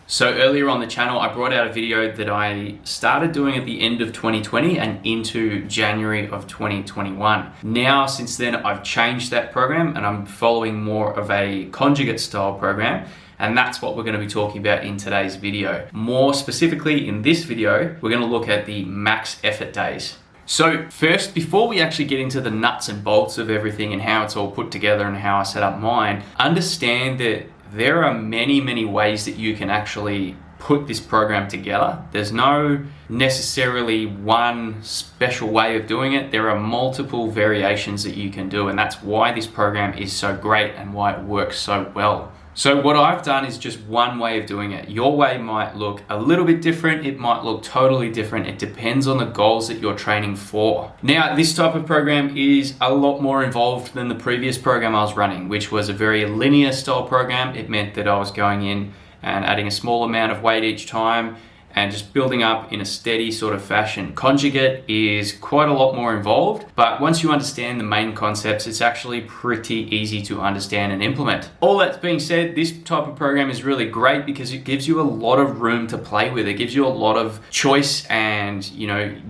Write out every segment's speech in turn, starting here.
So earlier on the channel, I brought out a video that I started doing at the end of 2020 and into January of 2021. Now, since then, I've changed that program and I'm following more of a conjugate style program. And that's what we're going to be talking about in today's video. More specifically in this video, we're going to look at the max effort days. So first, before we actually get into the nuts and bolts of everything and how it's all put together and how I set up mine, understand that there are many ways that you can actually put this program together. There's no necessarily one special way of doing it. There are multiple variations that you can do, and that's why this program is so great and why it works so well. So what I've done is just one way of doing it. Your way might look a little bit different. It might look totally different. It depends on the goals that you're training for. Now, this type of program is a lot more involved than the previous program I was running, which was a very linear style program. It meant that I was going in and adding a small amount of weight each time and just building up in a steady sort of fashion. Conjugate is quite a lot more involved, but once you understand the main concepts, it's actually pretty easy to understand and implement. All that being said, this type of program is really great because it gives you a lot of room to play with. It gives you a lot of choice and,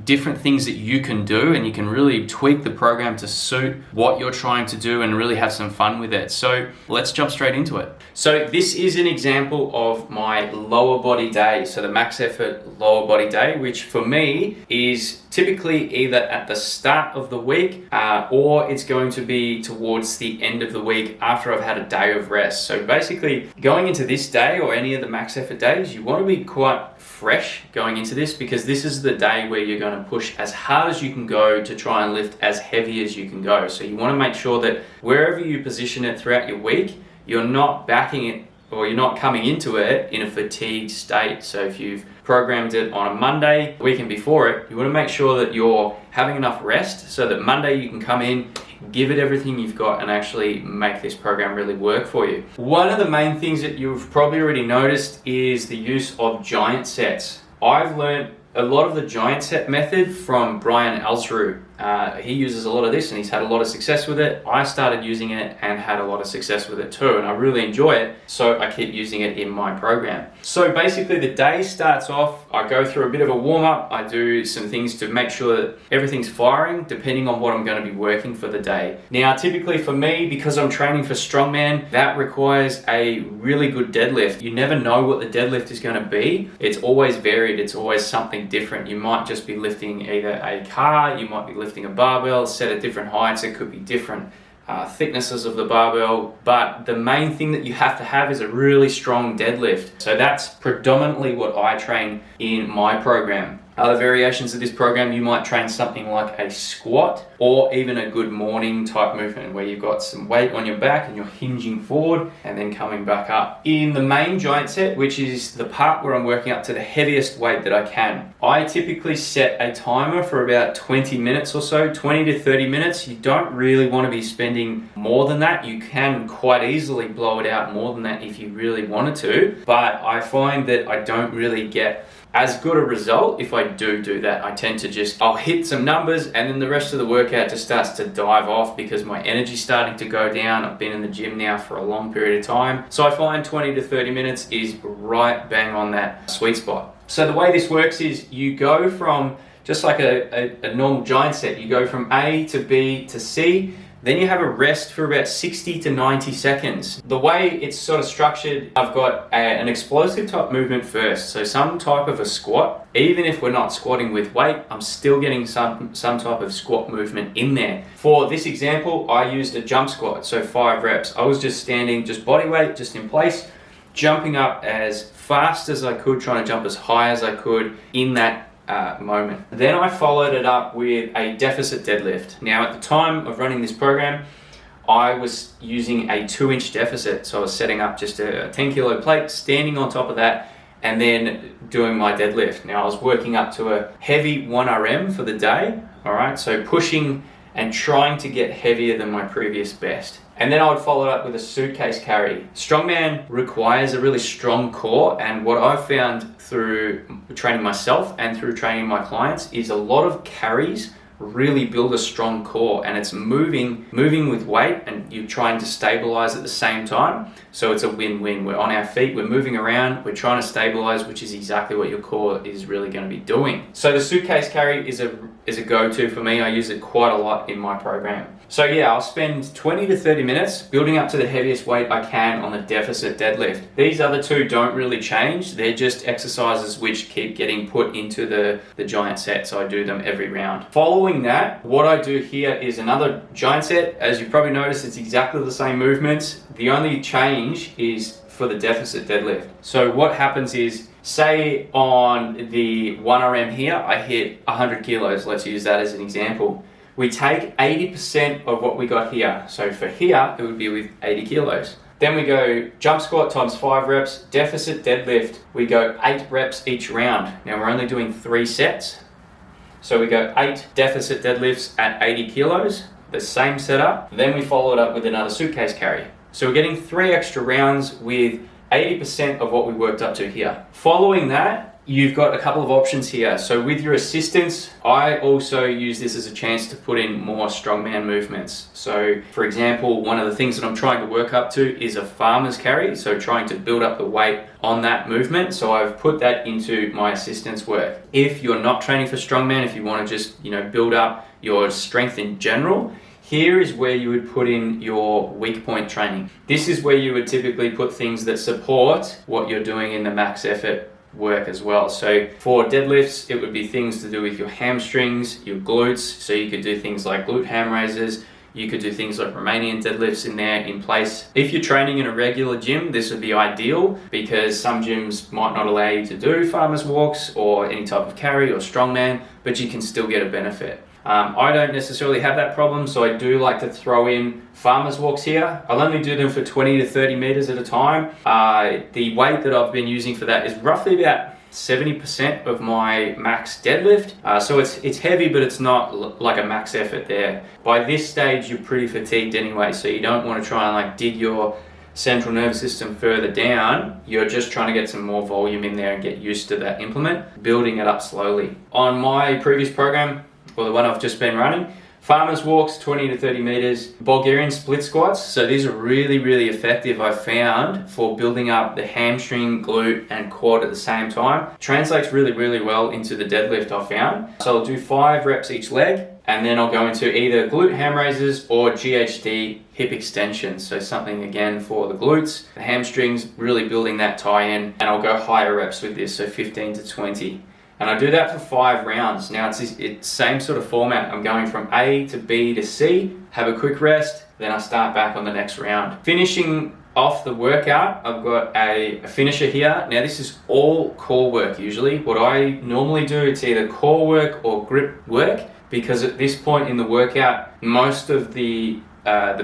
different things that you can do, and you can really tweak the program to suit what you're trying to do and really have some fun with it. So let's jump straight into it. So this is an example of my lower body day. So the max effort lower body day, which for me is typically either at the start of the week or it's going to be towards the end of the week after I've had a day of rest. So basically going into this day or any of the max effort days, you want to be quite fresh going into this because this is the day where you're going to push as hard as you can go to try and lift as heavy as you can go. So you want to make sure that wherever you position it throughout your week, you're not backing it or you're not coming into it in a fatigued state. So if you've programmed it on a Monday, the weekend before it, you want to make sure that you're having enough rest so that Monday you can come in, give it everything you've got and actually make this program really work for you. One of the main things that you've probably already noticed is the use of giant sets. I've learned a lot of the giant set method from Brian Elsrue. He uses a lot of this and he's had a lot of success with it. I started using it and had a lot of success with it too, and I really enjoy it, so I keep using it in my program. So basically the day starts off, I go through a bit of a warm-up, I do some things to make sure that everything's firing depending on what I'm going to be working for the day. Now typically for me, because I'm training for Strongman, that requires a really good deadlift. You never know what the deadlift is going to be. It's always varied, it's always something different. You might just be lifting either a car, you might be lifting a barbell set at different heights. It could be different thicknesses of the barbell, but the main thing that you have to have is a really strong deadlift. So that's predominantly what I train in my program. Other variations of this program, you might train something like a squat or even a good morning type movement where you've got some weight on your back and you're hinging forward and then coming back up. In the main giant set, which is the part where I'm working up to the heaviest weight that I can, I typically set a timer for about 20 minutes or so, 20 to 30 minutes. You don't really want to be spending more than that. You can quite easily blow it out more than that if you really wanted to, but I find that I don't really get as good a result if I do that. I tend to I'll hit some numbers and then the rest of the workout just starts to dive off because my energy's starting to go down. I've been in the gym now for a long period of time. So I find 20 to 30 minutes is right bang on that sweet spot. So the way this works is you go from, just like a normal giant set, you go from A to B to C, then you have a rest for about 60 to 90 seconds. The way it's sort of structured, I've got an explosive type movement first. So some type of a squat. Even if we're not squatting with weight, I'm still getting some type of squat movement in there. For this example, I used a jump squat, so 5 reps. I was just standing, just body weight, just in place, jumping up as fast as I could, trying to jump as high as I could in that moment. Then I followed it up with a deficit deadlift. Now at the time of running this program, I was using a 2-inch deficit. So I was setting up just a 10 kilo plate, standing on top of that, and then doing my deadlift. Now I was working up to a heavy 1 RM for the day. All right, so pushing and trying to get heavier than my previous best. And then I would follow it up with a suitcase carry. Strongman requires a really strong core, and what I've found through training myself and through training my clients is a lot of carries really build a strong core, and it's moving with weight, and you're trying to stabilize at the same time. So it's a win-win. We're on our feet, we're moving around, we're trying to stabilize, which is exactly what your core is really going to be doing. So the suitcase carry is a go-to for me. I use it quite a lot in my program. So yeah, I'll spend 20 to 30 minutes building up to the heaviest weight I can on the deficit deadlift. These other two don't really change. They're just exercises which keep getting put into the giant set, so I do them every round. Following that, what I do here is another giant set. As you probably noticed, it's exactly the same movements. The only change is for the deficit deadlift. So what happens is, say on the 1RM here, I hit 100 kilos. Let's use that as an example. We take 80% of what we got here. So for here, it would be with 80 kilos. Then we go jump squat times 5 reps, deficit deadlift. We go 8 reps each round. Now we're only doing 3 sets. So we go 8 deficit deadlifts at 80 kilos, the same setup. Then we follow it up with another suitcase carry. So we're getting 3 extra rounds with 80% of what we worked up to here. Following that, you've got a couple of options here. So with your assistance, I also use this as a chance to put in more strongman movements. So for example, one of the things that I'm trying to work up to is a farmer's carry. So trying to build up the weight on that movement. So I've put that into my assistance work. If you're not training for strongman, if you want to just, build up your strength in general, here is where you would put in your weak point training. This is where you would typically put things that support what you're doing in the max effort work as well. So for deadlifts, it would be things to do with your hamstrings, your glutes. So you could do things like glute ham raises. You could do things like Romanian deadlifts in there in place. If you're training in a regular gym, this would be ideal because some gyms might not allow you to do farmer's walks or any type of carry or strongman, but you can still get a benefit. I don't necessarily have that problem, so I do like to throw in farmer's walks here. I'll only do them for 20 to 30 meters at a time. The weight that I've been using for that is roughly about 70% of my max deadlift. So it's heavy, but it's not like a max effort there. By this stage, you're pretty fatigued anyway, so you don't want to try and dig your central nervous system further down. You're just trying to get some more volume in there and get used to that implement, building it up slowly. On my previous program, or the one I've just been running, farmer's walks, 20 to 30 meters, Bulgarian split squats. So these are really, really effective, I've found, for building up the hamstring, glute, and quad at the same time. Translates really, really well into the deadlift, I've found. So I'll do 5 reps each leg, and then I'll go into either glute ham raises or GHD hip extensions. So something again for the glutes, the hamstrings, really building that tie-in, and I'll go higher reps with this, so 15 to 20. And I do that for 5 rounds. Now it's same sort of format. I'm going from A to B to C, have a quick rest, then I start back on the next round. Finishing off the workout, I've got a finisher here. Now this is all core work usually. What I normally do, it's either core work or grip work, because at this point in the workout, most of the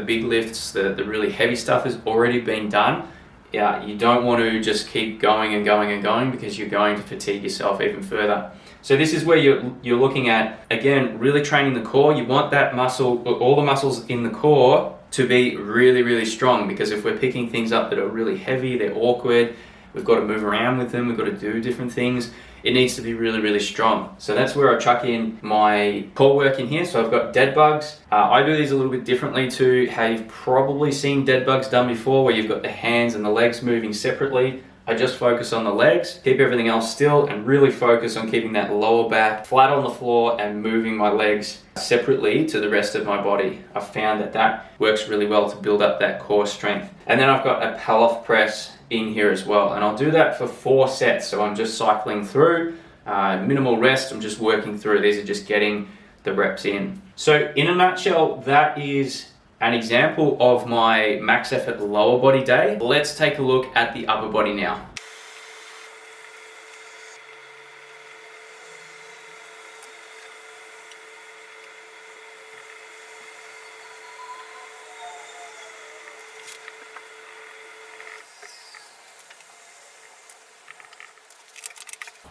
big lifts, the really heavy stuff has already been done. Yeah, you don't want to just keep going and going and going because you're going to fatigue yourself even further. So this is where you're looking at, again, really training the core. You want that muscle, all the muscles in the core to be really, really strong, because if we're picking things up that are really heavy, they're awkward, we've got to move around with them, we've got to do different things. It needs to be really, really strong. So that's where I chuck in my core work in here. So I've got dead bugs. I do these a little bit differently to how you've probably seen dead bugs done before, where you've got the hands and the legs moving separately. I just focus on the legs, keep everything else still, and really focus on keeping that lower back flat on the floor and moving my legs separately to the rest of my body. I've found that works really well to build up that core strength. And then I've got a pull-off press in here as well, and I'll do that for 4 sets. So I'm just cycling through, minimal rest. I'm just working through. These are just getting the reps in. So in a nutshell, that is an example of my max effort lower body day. Let's take a look at the upper body now.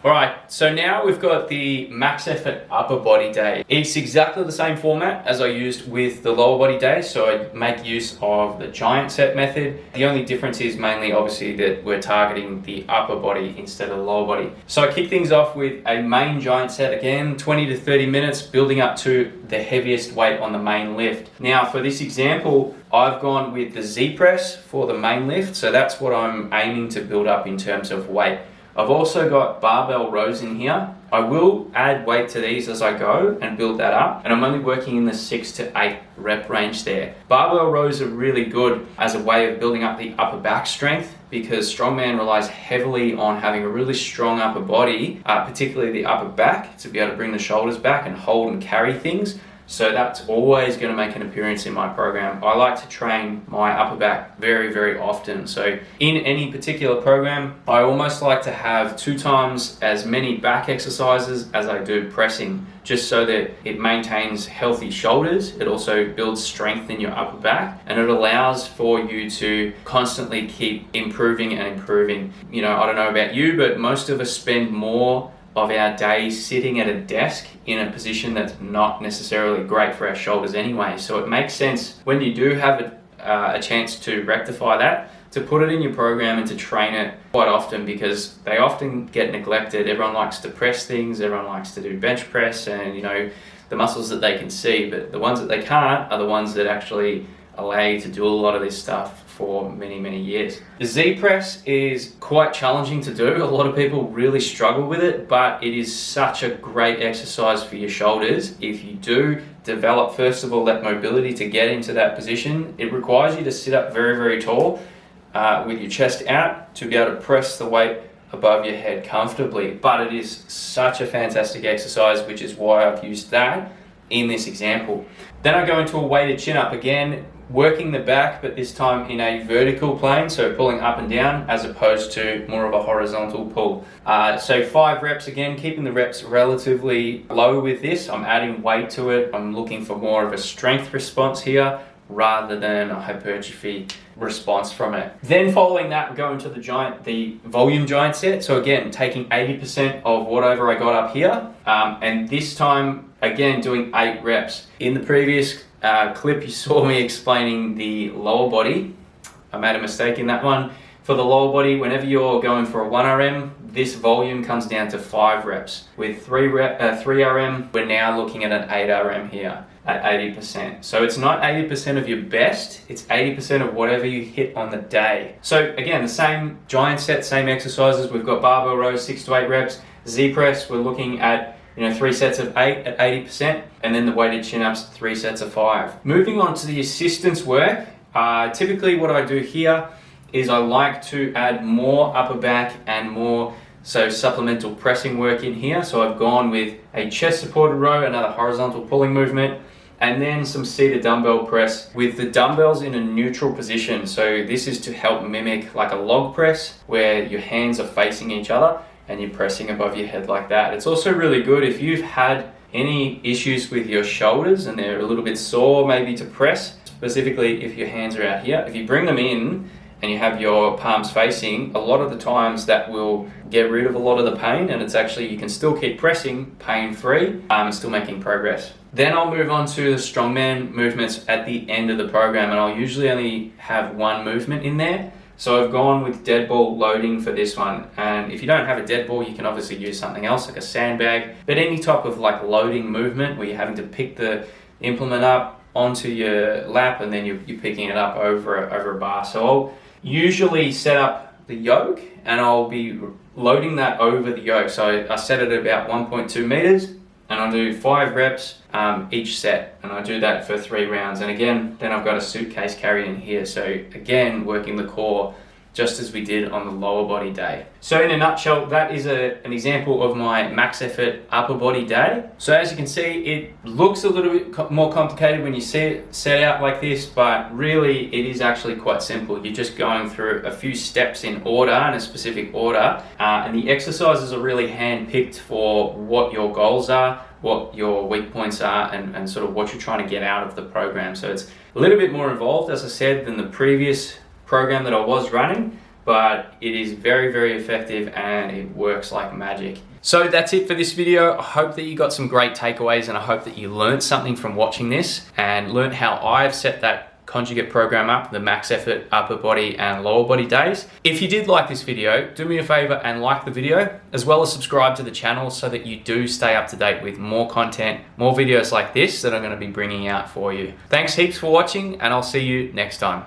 Alright, so now we've got the max effort upper body day. It's exactly the same format as I used with the lower body day, so I make use of the giant set method. The only difference is mainly obviously that we're targeting the upper body instead of the lower body. So I kick things off with a main giant set again, 20 to 30 minutes, building up to the heaviest weight on the main lift. Now for this example, I've gone with the Z press for the main lift, so that's what I'm aiming to build up in terms of weight. I've also got barbell rows in here. I will add weight to these as I go and build that up, and I'm only working in the 6 to 8 rep range there. Barbell rows are really good as a way of building up the upper back strength, because strongman relies heavily on having a really strong upper body, particularly the upper back, to be able to bring the shoulders back and hold and carry things. So that's always going to make an appearance in my program. I like to train my upper back very, very often. So in any particular program, I almost like to have 2 times as many back exercises as I do pressing, just so that it maintains healthy shoulders. It also builds strength in your upper back, and it allows for you to constantly keep improving and improving. You know, I don't know about you, but most of us spend more of our days sitting at a desk in a position that's not necessarily great for our shoulders anyway. So it makes sense when you do have a chance to rectify that, to put it in your program and to train it quite often, because they often get neglected. Everyone likes to press things, everyone likes to do bench press and, you know, the muscles that they can see, but the ones that they can't are the ones that actually allow you to do a lot of this stuff for many, many years. The Z press is quite challenging to do. A lot of people really struggle with it, but it is such a great exercise for your shoulders. If you do develop, first of all, that mobility to get into that position, it requires you to sit up very, very tall with your chest out to be able to press the weight above your head comfortably. But it is such a fantastic exercise, which is why I've used that in this example. Then I go into a weighted chin up again, working the back, but this time in a vertical plane, so pulling up and down as opposed to more of a horizontal pull. So 5 reps again, keeping the reps relatively low with this. I'm adding weight to it. I'm looking for more of a strength response here rather than a hypertrophy response from it. Then following that, going to the volume giant set. So again, taking 80% of whatever I got up here, and this time again doing 8 reps. In the previous clip, you saw me explaining the lower body. I made a mistake in that one. For the lower body, whenever you're going for a 1 RM, this volume comes down to 5 reps. With 3 RM, we're now looking at an 8 RM here at 80%. So it's not 80% of your best, it's 80% of whatever you hit on the day. So again, the same giant set, same exercises. We've got barbell rows, 6 to 8 reps. Z press, we're looking at 3 sets of 8 at 80%, and then the weighted chin-ups, 3 sets of 5. Moving on to the assistance work, typically what I do here is I like to add more upper back and more supplemental pressing work in here. So I've gone with a chest supported row, another horizontal pulling movement, and then some seated dumbbell press with the dumbbells in a neutral position. So this is to help mimic like a log press where your hands are facing each other and you're pressing above your head like that. It's also really good if you've had any issues with your shoulders and they're a little bit sore maybe to press, specifically if your hands are out here. If you bring them in and you have your palms facing, a lot of the times that will get rid of a lot of the pain, and it's actually, you can still keep pressing pain-free and still making progress. Then I'll move on to the strongman movements at the end of the program, and I'll usually only have 1 movement in there. So I've gone with dead ball loading for this one. And if you don't have a dead ball, you can obviously use something else like a sandbag, but any type of like loading movement where you're having to pick the implement up onto your lap and then you're picking it up over a bar. So I'll usually set up the yoke and I'll be loading that over the yoke. So I set it at about 1.2 meters and I'll do 5 reps each set, and I do that for 3 rounds. And again, then I've got a suitcase carry in here. So again, working the core just as we did on the lower body day. So in a nutshell, that is an example of my max effort upper body day. So as you can see, it looks a little bit more complicated when you see it set out like this, but really it is actually quite simple. You're just going through a few steps in order, in a specific order, and the exercises are really hand-picked for what your goals are, what your weak points are, and sort of what you're trying to get out of the program. So it's a little bit more involved, as I said, than the previous program that I was running, but it is very, very effective and it works like magic. So that's it for this video. I hope that you got some great takeaways, and I hope that you learned something from watching this and learned how I've set that Conjugate program up, the max effort upper body and lower body days. If you did like this video, do me a favor and like the video, as well as subscribe to the channel so that you do stay up to date with more content, more videos like this that I'm going to be bringing out for you. Thanks heaps for watching, and I'll see you next time.